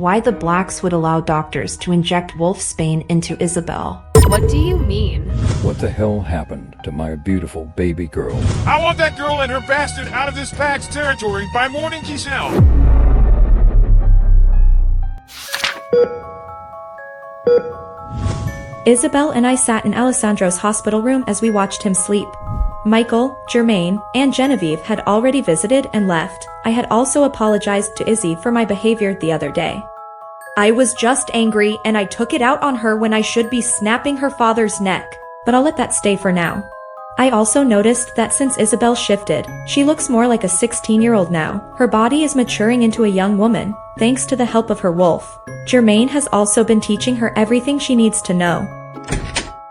Why the blacks would allow doctors to inject wolfsbane into Isabel. What do you mean? What the hell happened to my beautiful baby girl? I want that girl and her bastard out of this pack's territory by morning Giselle. Isabel and I sat in Alessandro's hospital room as we watched him sleep. Michael, Jermaine, and Genevieve had already visited and left. I had also apologized to Izzy for my behavior the other day. I was just angry and I took it out on her when I should be snapping her father's neck, but I'll let that stay for now. I also noticed that since Isabel shifted, she looks more like a 16-year-old now. Her body is maturing into a young woman, thanks to the help of her wolf. Jermaine has also been teaching her everything she needs to know.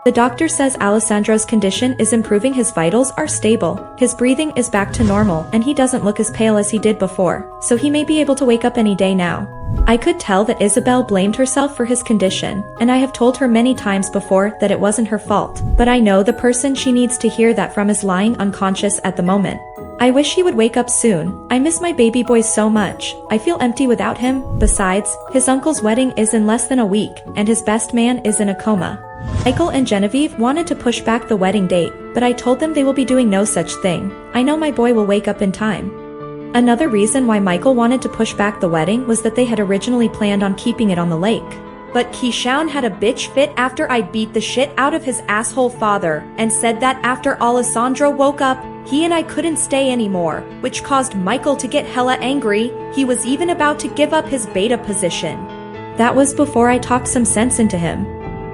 The doctor says Alessandro's condition is improving, his vitals are stable, his breathing is back to normal, and he doesn't look as pale as he did before, so he may be able to wake up any day now. I could tell that Isabel blamed herself for his condition, and I have told her many times before that it wasn't her fault, but I know the person she needs to hear that from is lying unconscious at the moment. I wish he would wake up soon. I miss my baby boy so much. I feel empty without him. Besides, his uncle's wedding is in less than a week, and his best man is in a coma. Michael and Genevieve wanted to push back the wedding date, but I told them they will be doing no such thing. I know my boy will wake up in time. Another reason why Michael wanted to push back the wedding was that they had originally planned on keeping it on the lake. But Keyshawn had a bitch fit after I beat the shit out of his asshole father, and said that after Alessandro woke up, he and I couldn't stay anymore, which caused Michael to get hella angry. He was even about to give up his beta position. That was before I talked some sense into him.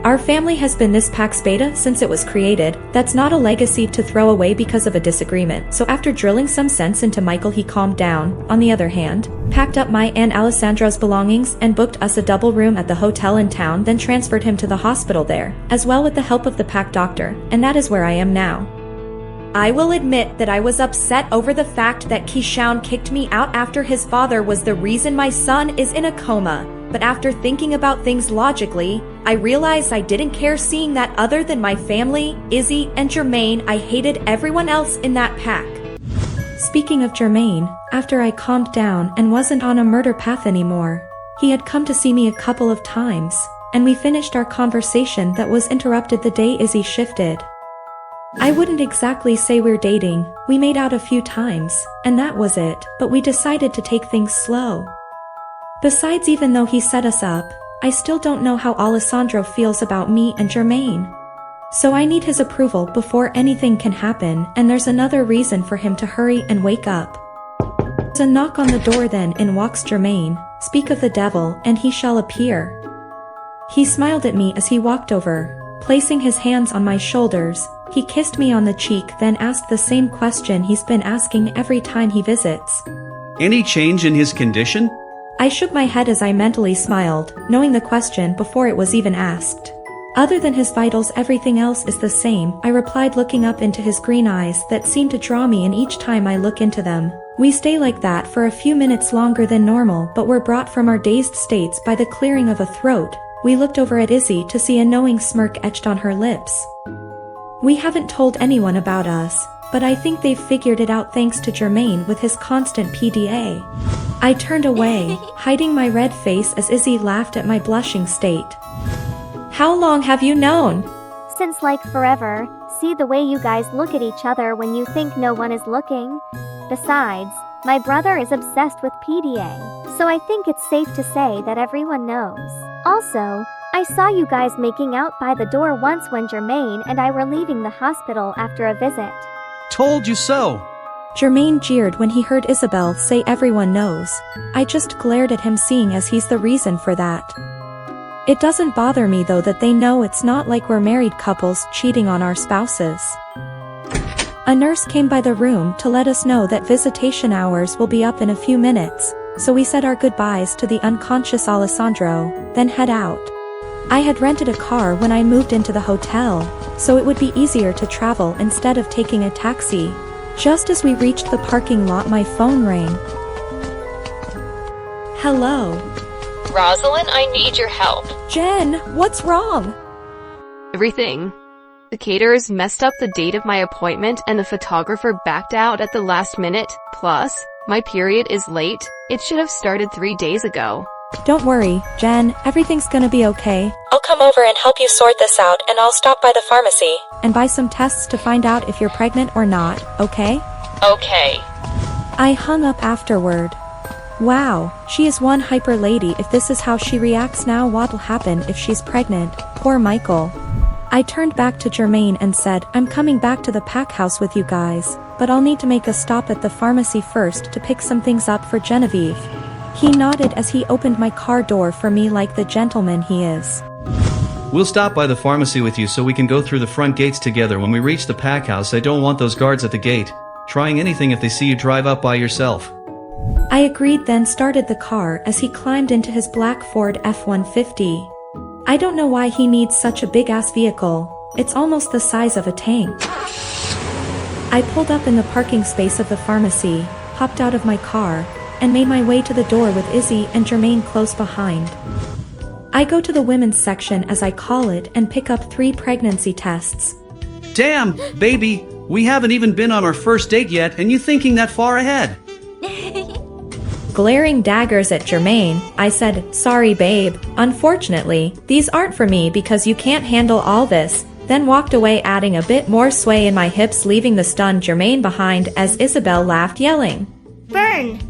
Our family has been this pack's beta since it was created. That's not a legacy to throw away because of a disagreement. So after drilling some sense into Michael, he calmed down. On the other hand, packed up my and Alessandro's belongings and booked us a double room at the hotel in town, then transferred him to the hospital there, as well with the help of the pack doctor, and that is where I am now. I will admit that I was upset over the fact that Keyshawn kicked me out after his father was the reason my son is in a coma. But after thinking about things logically, I realized I didn't care seeing that other than my family, Izzy, and Jermaine. I hated everyone else in that pack. Speaking of Jermaine, after I calmed down and wasn't on a murder path anymore, he had come to see me a couple of times, and we finished our conversation that was interrupted the day Izzy shifted. I wouldn't exactly say we're dating, we made out a few times, and that was it, but we decided to take things slow. Besides, even though he set us up, I still don't know how Alessandro feels about me and Jermaine. So I need his approval before anything can happen, and there's another reason for him to hurry and wake up. There's a knock on the door, then in walks Jermaine. Speak of the devil, and he shall appear. He smiled at me as he walked over, placing his hands on my shoulders. He kissed me on the cheek, then asked the same question he's been asking every time he visits. Any change in his condition? I shook my head as I mentally smiled, knowing the question before it was even asked. Other than his vitals, everything else is the same, I replied, looking up into his green eyes that seemed to draw me in each time I look into them. We stay like that for a few minutes longer than normal, but were brought from our dazed states by the clearing of a throat. We looked over at Izzy to see a knowing smirk etched on her lips. We haven't told anyone about us, but I think they've figured it out thanks to Jermaine with his constant PDA. I turned away, hiding my red face as Izzy laughed at my blushing state. How long have you known? Since like forever. See the way you guys look at each other when you think no one is looking? Besides, my brother is obsessed with PDA, so I think it's safe to say that everyone knows. Also, I saw you guys making out by the door once when Jermaine and I were leaving the hospital after a visit. Told you so. Jermaine jeered when he heard Isabel say everyone knows. I just glared at him, seeing as he's the reason for that. It doesn't bother me though that they know. It's not like we're married couples cheating on our spouses. A nurse came by the room to let us know that visitation hours will be up in a few minutes, so we said our goodbyes to the unconscious Alessandro, then head out. I had rented a car when I moved into the hotel, so it would be easier to travel instead of taking a taxi. Just as we reached the parking lot, my phone rang. Hello. Rosalind, I need your help. Jen, what's wrong? Everything. The caterers messed up the date of my appointment and the photographer backed out at the last minute. Plus, my period is late. It should have started 3 days ago. Don't worry, Jen, everything's gonna be okay. I'll come over and help you sort this out, and I'll stop by the pharmacy and buy some tests to find out if you're pregnant or not, okay? Okay. I hung up afterward. Wow, she is one hyper lady. If this is how she reacts now, what'll happen if she's pregnant? Poor Michael. I turned back to Jermaine and said, I'm coming back to the pack house with you guys, but I'll need to make a stop at the pharmacy first to pick some things up for Genevieve. He nodded as he opened my car door for me like the gentleman he is. We'll stop by the pharmacy with you so we can go through the front gates together when we reach the pack house. I don't want those guards at the gate trying anything if they see you drive up by yourself. I agreed, then started the car as he climbed into his black Ford F-150. I don't know why he needs such a big-ass vehicle. It's almost the size of a tank. I pulled up in the parking space of the pharmacy, hopped out of my car, and made my way to the door with Izzy and Jermaine close behind. I go to the women's section, as I call it, and pick up 3 pregnancy tests. Damn, baby, we haven't even been on our first date yet and you thinking that far ahead. Glaring daggers at Jermaine, I said, sorry babe, unfortunately, these aren't for me because you can't handle all this, then walked away, adding a bit more sway in my hips, leaving the stunned Jermaine behind as Isabel laughed, yelling, Burn!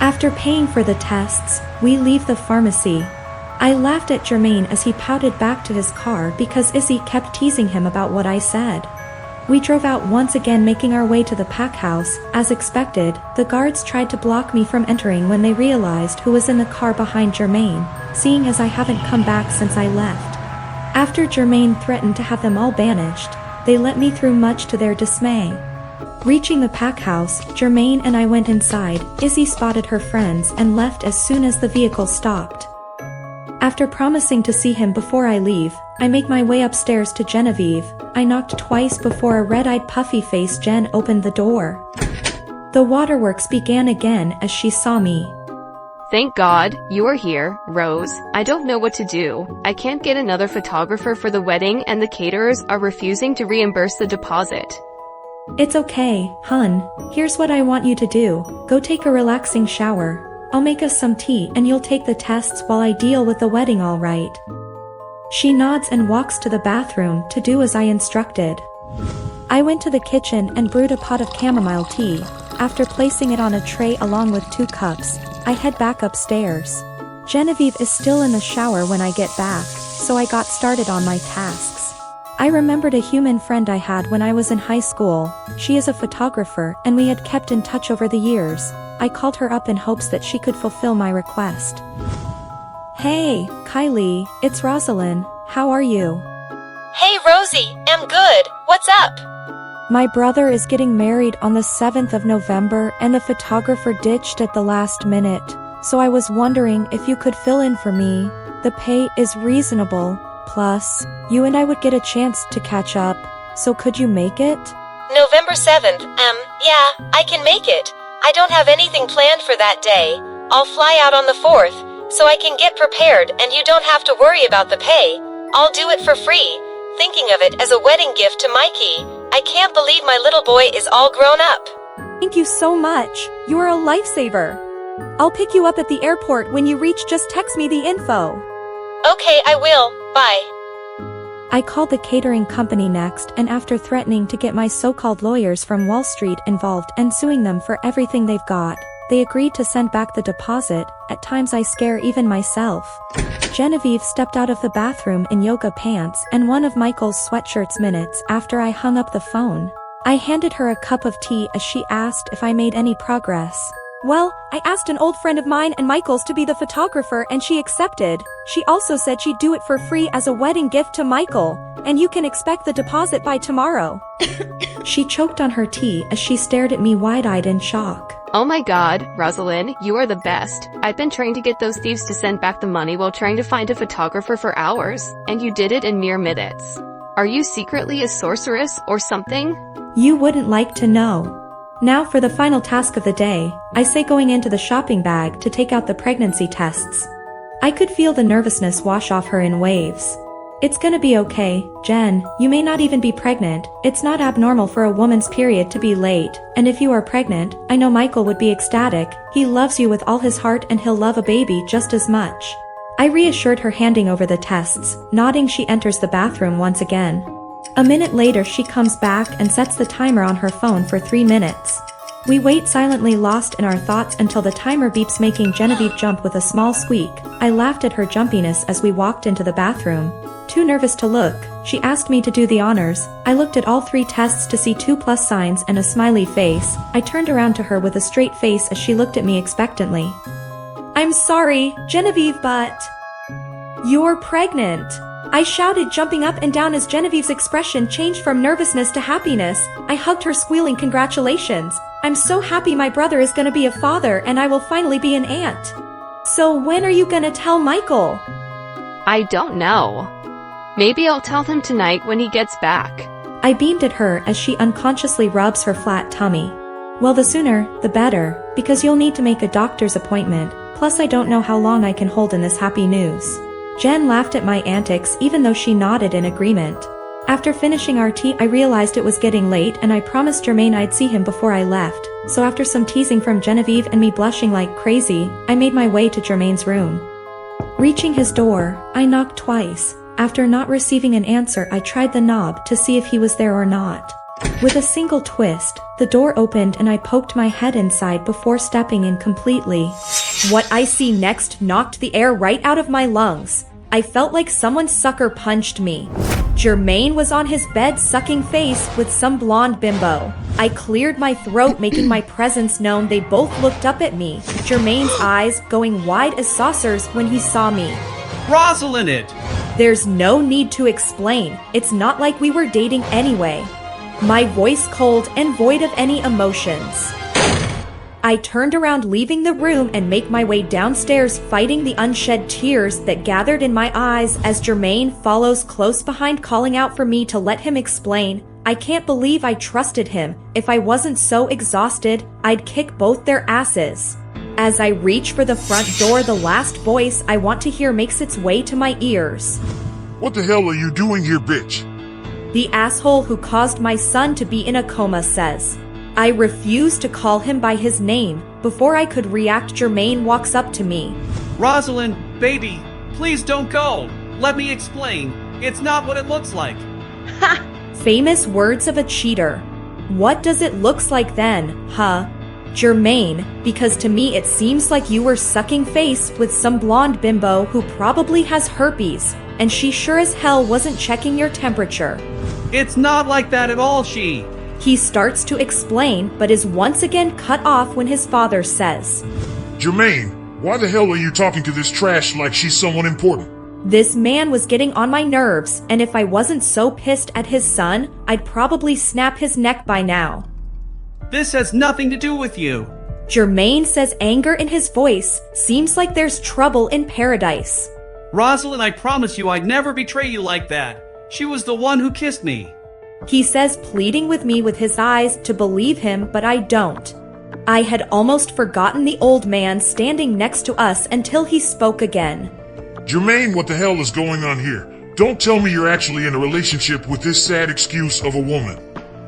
After paying for the tests, we leave the pharmacy. I laughed at Jermaine as he pouted back to his car because Izzy kept teasing him about what I said. We drove out once again, making our way to the pack house. As expected, the guards tried to block me from entering when they realized who was in the car behind Jermaine, seeing as I haven't come back since I left. After Jermaine threatened to have them all banished, they let me through, much to their dismay. Reaching the pack house, Jermaine and I went inside. Izzy spotted her friends and left as soon as the vehicle stopped. After promising to see him before I leave, I make my way upstairs to Genevieve. I knocked twice before a red-eyed, puffy-faced Jen opened the door. The waterworks began again as she saw me. Thank God, you are here, Rose. I don't know what to do. I can't get another photographer for the wedding and the caterers are refusing to reimburse the deposit. It's okay, hun. Here's what I want you to do. Go take a relaxing shower. I'll make us some tea and you'll take the tests while I deal with the wedding, all right? She nods and walks to the bathroom to do as I instructed. I went to the kitchen and brewed a pot of chamomile tea. After placing it on a tray along with 2 cups, I head back upstairs. Genevieve is still in the shower when I get back, so I got started on my tasks. I remembered a human friend I had when I was in high school. She is a photographer and we had kept in touch over the years. I called her up in hopes that she could fulfill my request. Hey, Kylie, it's Rosalind. How are you? Hey Rosie, I'm good. What's up? My brother is getting married on the 7th of November and the photographer ditched at the last minute, so I was wondering if you could fill in for me. The pay is reasonable, plus, you and I would get a chance to catch up, so could you make it? November 7th, yeah, I can make it. I don't have anything planned for that day. I'll fly out on the 4th, so I can get prepared and you don't have to worry about the pay. I'll do it for free, thinking of it as a wedding gift to Mikey. I can't believe my little boy is all grown up. Thank you so much. You are a lifesaver. I'll pick you up at the airport when you reach. Just text me the info. Okay, I will. Bye. I called the catering company next, and after threatening to get my so-called lawyers from Wall Street involved and suing them for everything they've got, they agreed to send back the deposit. At times I scare even myself. Genevieve stepped out of the bathroom in yoga pants and one of Michael's sweatshirts. Minutes after I hung up the phone, I handed her a cup of tea as she asked if I made any progress. Well, I asked an old friend of mine and Michael's to be the photographer and she accepted. She also said she'd do it for free as a wedding gift to Michael, and you can expect the deposit by tomorrow. She choked on her tea as she stared at me wide-eyed in shock. Oh my God, Rosalind, you are the best. I've been trying to get those thieves to send back the money while trying to find a photographer for hours, and you did it in mere minutes. Are you secretly a sorceress or something? You wouldn't like to know. Now for the final task of the day, I say, going into the shopping bag to take out the pregnancy tests. I could feel the nervousness wash off her in waves. It's gonna be okay, Jen. You may not even be pregnant. It's not abnormal for a woman's period to be late. And if you are pregnant, I know Michael would be ecstatic. He loves you with all his heart and he'll love a baby just as much. I reassured her, handing over the tests. Nodding, she enters the bathroom once again. A minute later she comes back and sets the timer on her phone for 3 minutes. We wait silently, lost in our thoughts, until the timer beeps, making Genevieve jump with a small squeak. I laughed at her jumpiness as we walked into the bathroom. Too nervous to look, she asked me to do the honors. I looked at all 3 tests to see 2 plus signs and a smiley face. I turned around to her with a straight face as she looked at me expectantly. I'm sorry, Genevieve, but... You're pregnant. I shouted, jumping up and down as Genevieve's expression changed from nervousness to happiness. I hugged her, squealing congratulations. I'm so happy my brother is gonna be a father and I will finally be an aunt. So when are you gonna tell Michael? I don't know. Maybe I'll tell him tonight when he gets back. I beamed at her as she unconsciously rubs her flat tummy. Well, the sooner, the better, because you'll need to make a doctor's appointment. Plus I don't know how long I can hold in this happy news. Jen laughed at my antics, even though she nodded in agreement. After finishing our tea, I realized it was getting late and I promised Jermaine I'd see him before I left. So after some teasing from Genevieve and me blushing like crazy, I made my way to Jermaine's room. Reaching his door, I knocked twice. After not receiving an answer, I tried the knob to see if he was there or not. With a single twist, the door opened and I poked my head inside before stepping in completely. What I see next knocked the air right out of my lungs. I felt like someone sucker punched me. Jermaine was on his bed, sucking face with some blonde bimbo. I cleared my throat, making my presence known. They both looked up at me, Jermaine's eyes going wide as saucers when he saw me. Rosalind it! There's no need to explain. It's not like we were dating anyway. My voice cold and void of any emotions. I turned around, leaving the room, and make my way downstairs, fighting the unshed tears that gathered in my eyes as Jermaine follows close behind, calling out for me to let him explain. I can't believe I trusted him. If I wasn't so exhausted, I'd kick both their asses. As I reach for the front door, the last voice I want to hear makes its way to my ears. What the hell are you doing here, bitch? The asshole who caused my son to be in a coma says. I refuse to call him by his name. Before I could react, Jermaine walks up to me. Rosalind, baby, please don't go. Let me explain. It's not what it looks like. Ha! Famous words of a cheater. What does it looks like then, huh? Jermaine, because to me it seems like you were sucking face with some blonde bimbo who probably has herpes, and she sure as hell wasn't checking your temperature. It's not like that at all, He starts to explain, but is once again cut off when his father says, Jermaine, why the hell are you talking to this trash like she's someone important? This man was getting on my nerves, and if I wasn't so pissed at his son, I'd probably snap his neck by now. This has nothing to do with you. Jermaine says, anger in his voice. Seems like there's trouble in paradise. Rosalind, I promise you I'd never betray you like that. She was the one who kissed me. He says, pleading with me with his eyes to believe him, but I don't. I had almost forgotten the old man standing next to us until he spoke again. Jermaine, what the hell is going on here? Don't tell me you're actually in a relationship with this sad excuse of a woman.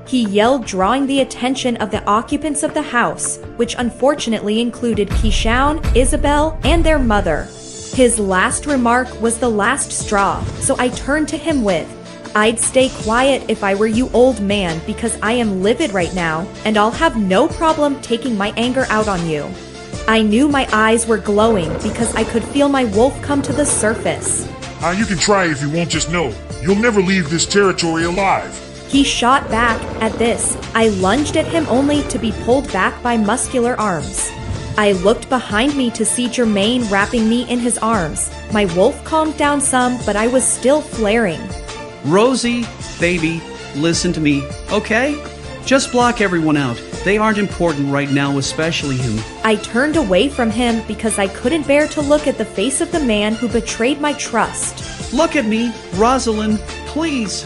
He yelled, drawing the attention of the occupants of the house, which unfortunately included Keyshawn, Isabel, and their mother. His last remark was the last straw, so I turned to him with, I'd stay quiet if I were you, old man, because I am livid right now, and I'll have no problem taking my anger out on you. I knew my eyes were glowing because I could feel my wolf come to the surface. You can try if you won't, just know you'll never leave this territory alive. He shot back. At this, I lunged at him only to be pulled back by muscular arms. I looked behind me to see Jermaine wrapping me in his arms. My wolf calmed down some, but I was still flaring. Rosie, baby, listen to me, okay? Just block everyone out. They aren't important right now, especially him. I turned away from him because I couldn't bear to look at the face of the man who betrayed my trust. Look at me, Rosalind, please.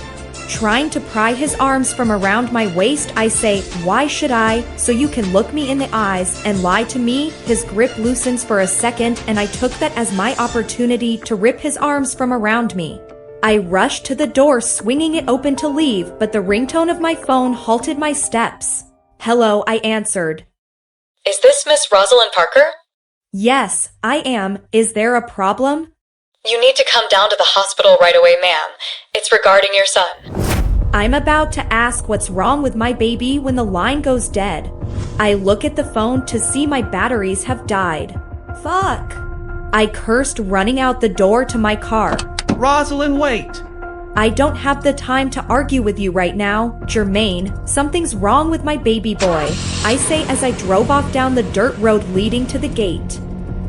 Trying to pry his arms from around my waist, I say, why should I? So you can look me in the eyes and lie to me? His grip loosens for a second, and I took that as my opportunity to rip his arms from around me. I rushed to the door, swinging it open to leave, but the ringtone of my phone halted my steps. Hello, I answered. Is this Miss Rosalind Parker? Yes, I am. Is there a problem? You need to come down to the hospital right away, ma'am. It's regarding your son. I'm about to ask what's wrong with my baby when the line goes dead. I look at the phone to see my batteries have died. Fuck. I cursed, running out the door to my car. Rosalind, wait! I don't have the time to argue with you right now, Jermaine. Something's wrong with my baby boy, I say as I drove off down the dirt road leading to the gate.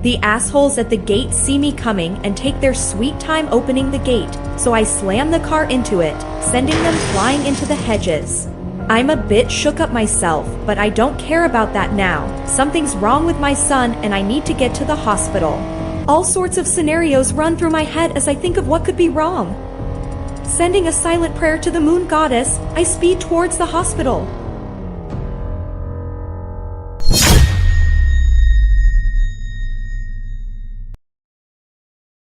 The assholes at the gate see me coming and take their sweet time opening the gate, so I slam the car into it, sending them flying into the hedges. I'm a bit shook up myself, but I don't care about that now. Something's wrong with my son and I need to get to the hospital. All sorts of scenarios run through my head as I think of what could be wrong. Sending a silent prayer to the moon goddess, I speed towards the hospital.